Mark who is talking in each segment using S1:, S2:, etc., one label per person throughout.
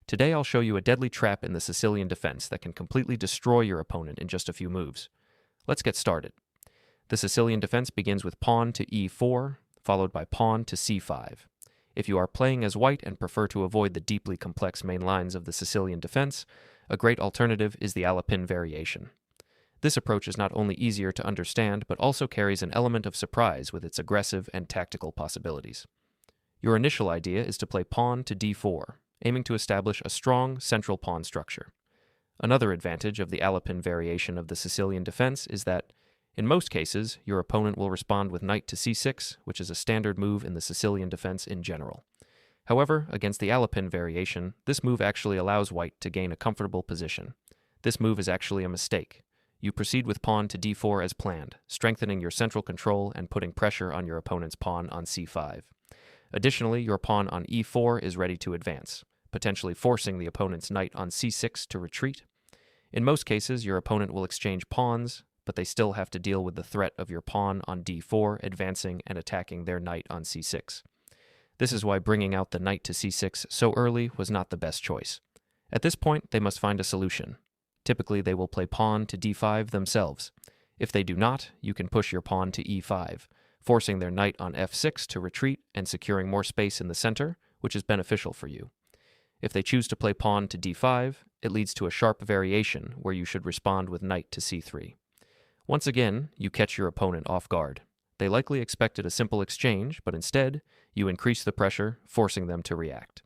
S1: Today I'll show you a deadly trap in the Sicilian defense that can completely destroy your opponent in just a few moves. Let's get started. The Sicilian defense begins with pawn to e4, followed by pawn to c5. If you are playing as white and prefer to avoid the deeply complex main lines of the Sicilian defense, a great alternative is the Alapin variation. This approach is not only easier to understand, but also carries an element of surprise with its aggressive and tactical possibilities. Your initial idea is to play pawn to d4, aiming to establish a strong central pawn structure. Another advantage of the Alapin variation of the Sicilian defense is that, in most cases, your opponent will respond with knight to c6, which is a standard move in the Sicilian defense in general. However, against the Alapin variation, this move actually allows white to gain a comfortable position. This move is actually a mistake. You proceed with pawn to d4 as planned, strengthening your central control and putting pressure on your opponent's pawn on c5. Additionally, your pawn on e4 is ready to advance, potentially forcing the opponent's knight on c6 to retreat. In most cases, your opponent will exchange pawns, but they still have to deal with the threat of your pawn on d4 advancing and attacking their knight on c6. This is why bringing out the knight to c6 so early was not the best choice. At this point, they must find a solution. Typically, they will play pawn to d5 themselves. If they do not, you can push your pawn to e5, forcing their knight on f6 to retreat and securing more space in the center, which is beneficial for you. If they choose to play pawn to d5, it leads to a sharp variation where you should respond with knight to c3. Once again, you catch your opponent off guard. They likely expected a simple exchange, but instead, you increase the pressure, forcing them to react.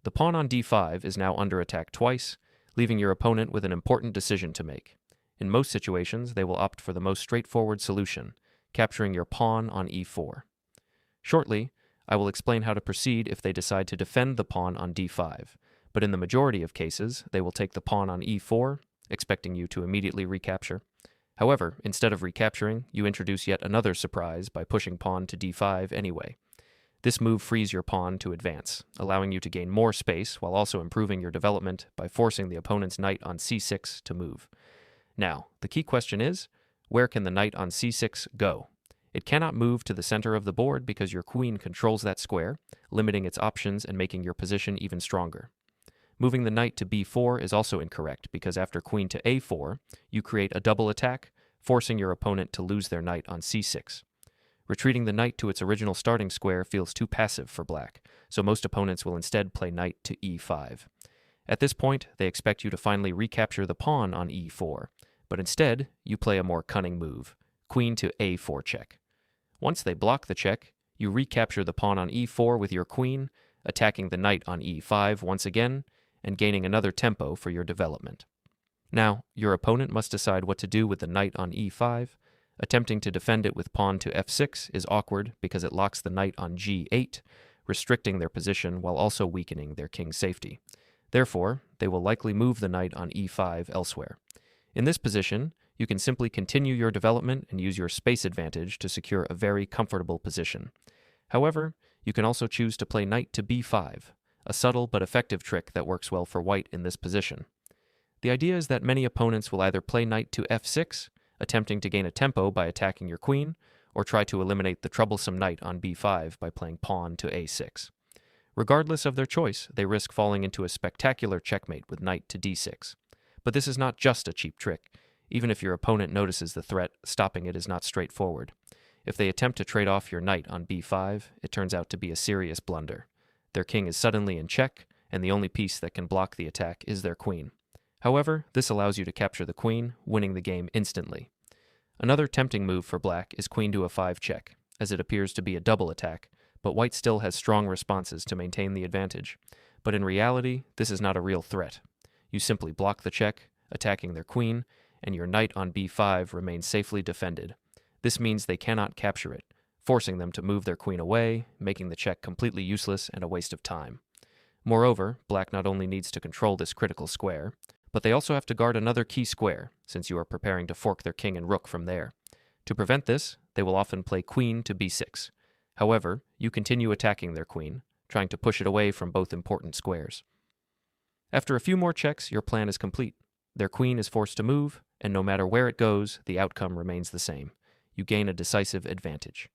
S1: The pawn on d5 is now under attack twice, leaving your opponent with an important decision to make. In most situations, they will opt for the most straightforward solution, capturing your pawn on e4. Shortly, I will explain how to proceed if they decide to defend the pawn on d5, but in the majority of cases, they will take the pawn on e4, expecting you to immediately recapture. However, instead of recapturing, you introduce yet another surprise by pushing pawn to d5 anyway. This move frees your pawn to advance, allowing you to gain more space while also improving your development by forcing the opponent's knight on c6 to move. Now, the key question is, where can the knight on c6 go? It cannot move to the center of the board because your queen controls that square, limiting its options and making your position even stronger. Moving the knight to b4 is also incorrect because after queen to a4, you create a double attack, forcing your opponent to lose their knight on c6. Retreating the knight to its original starting square feels too passive for black, so most opponents will instead play knight to e5. At this point, they expect you to finally recapture the pawn on e4, but instead, you play a more cunning move, queen to a4 check. Once they block the check, you recapture the pawn on e4 with your queen, attacking the knight on e5 once again, and gaining another tempo for your development. Now, your opponent must decide what to do with the knight on e5. Attempting to defend it with pawn to f6 is awkward because it locks the knight on g8, restricting their position while also weakening their king's safety. Therefore, they will likely move the knight on e5 elsewhere. In this position, you can simply continue your development and use your space advantage to secure a very comfortable position. However, you can also choose to play knight to b5, a subtle but effective trick that works well for white in this position. The idea is that many opponents will either play knight to f6, attempting to gain a tempo by attacking your queen, or try to eliminate the troublesome knight on b5 by playing pawn to a6. Regardless of their choice, they risk falling into a spectacular checkmate with knight to d6. But this is not just a cheap trick. Even if your opponent notices the threat, stopping it is not straightforward. If they attempt to trade off your knight on b5, it turns out to be a serious blunder. Their king is suddenly in check, and the only piece that can block the attack is their queen. However, this allows you to capture the queen, winning the game instantly. Another tempting move for black is queen to a5 check, as it appears to be a double attack, but white still has strong responses to maintain the advantage. But in reality, this is not a real threat. You simply block the check, attacking their queen, and your knight on b5 remains safely defended. This means they cannot capture it, forcing them to move their queen away, making the check completely useless and a waste of time. Moreover, black not only needs to control this critical square, but they also have to guard another key square, since you are preparing to fork their king and rook from there. To prevent this, they will often play queen to b6. However, you continue attacking their queen, trying to push it away from both important squares. After a few more checks, your plan is complete. Their queen is forced to move, and no matter where it goes, the outcome remains the same. You gain a decisive advantage.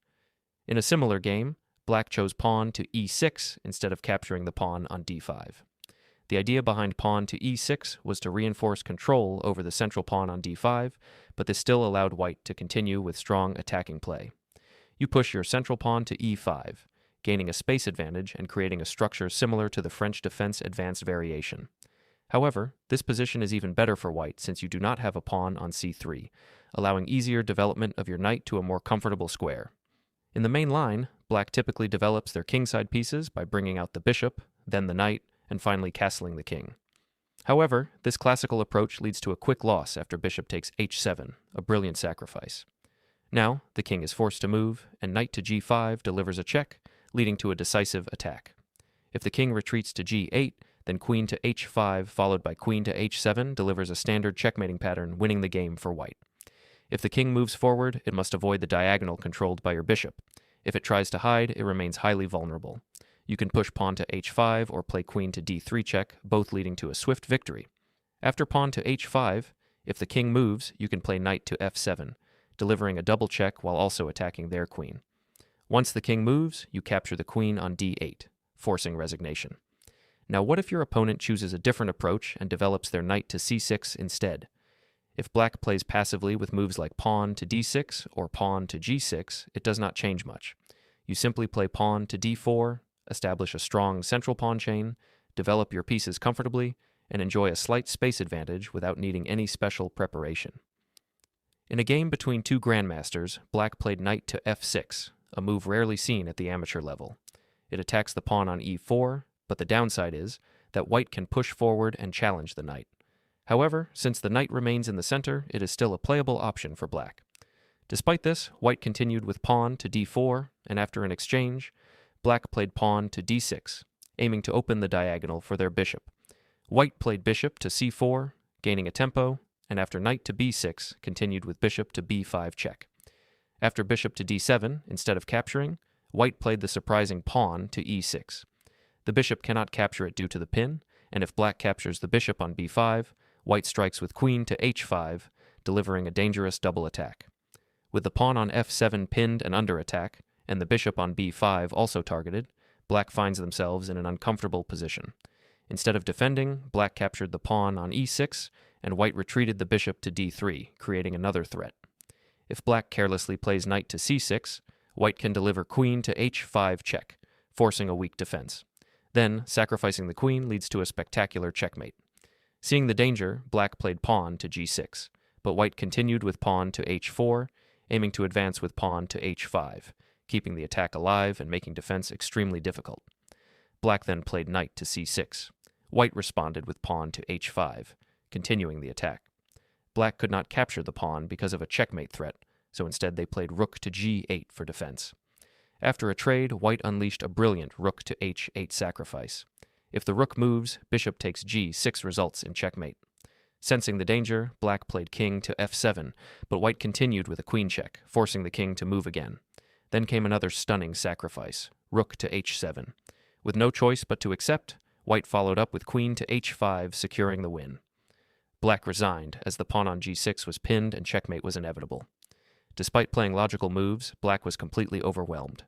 S1: In a similar game, black chose pawn to e6 instead of capturing the pawn on d5. The idea behind pawn to e6 was to reinforce control over the central pawn on d5, but this still allowed white to continue with strong attacking play. You push your central pawn to e5, gaining a space advantage and creating a structure similar to the French defense advanced variation. However, this position is even better for white since you do not have a pawn on c3, allowing easier development of your knight to a more comfortable square. In the main line, black typically develops their kingside pieces by bringing out the bishop, then the knight, and finally castling the king. However, this classical approach leads to a quick loss after bishop takes h7, a brilliant sacrifice. Now, the king is forced to move, and knight to g5 delivers a check, leading to a decisive attack. If the king retreats to g8, then queen to h5 followed by queen to h7 delivers a standard checkmating pattern, winning the game for white. If the king moves forward, it must avoid the diagonal controlled by your bishop. If it tries to hide, it remains highly vulnerable. You can push pawn to h5 or play queen to d3 check, both leading to a swift victory. After pawn to h5, if the king moves, you can play knight to f7, delivering a double check while also attacking their queen. Once the king moves, you capture the queen on d8, forcing resignation. Now what if your opponent chooses a different approach and develops their knight to c6 instead? If black plays passively with moves like pawn to d6 or pawn to g6, it does not change much. You simply play pawn to d4, establish a strong central pawn chain, develop your pieces comfortably, and enjoy a slight space advantage without needing any special preparation. In a game between two grandmasters, black played knight to f6, a move rarely seen at the amateur level. It attacks the pawn on e4, but the downside is that white can push forward and challenge the knight. However, since the knight remains in the center, it is still a playable option for black. Despite this, white continued with pawn to d4, and after an exchange, black played pawn to d6, aiming to open the diagonal for their bishop. White played bishop to c4, gaining a tempo, and after knight to b6, continued with bishop to b5 check. After bishop to d7, instead of capturing, white played the surprising pawn to e6. The bishop cannot capture it due to the pin, and if black captures the bishop on b5, white strikes with queen to h5, delivering a dangerous double attack. With the pawn on f7 pinned and under attack, and the bishop on b5 also targeted, black finds themselves in an uncomfortable position. Instead of defending, black captured the pawn on e6, and white retreated the bishop to d3, creating another threat. If black carelessly plays knight to c6, white can deliver queen to h5 check, forcing a weak defense. Then, sacrificing the queen leads to a spectacular checkmate. Seeing the danger, black played pawn to g6, but white continued with pawn to h4, aiming to advance with pawn to h5, keeping the attack alive and making defense extremely difficult. Black then played knight to c6. White responded with pawn to h5, continuing the attack. Black could not capture the pawn because of a checkmate threat, so instead they played rook to g8 for defense. After a trade, white unleashed a brilliant rook to h8 sacrifice. If the rook moves, bishop takes g6 results in checkmate. Sensing the danger, black played king to f7, but white continued with a queen check, forcing the king to move again. Then came another stunning sacrifice, rook to h7. With no choice but to accept, white followed up with queen to h5, securing the win. Black resigned, as the pawn on g6 was pinned and checkmate was inevitable. Despite playing logical moves, black was completely overwhelmed.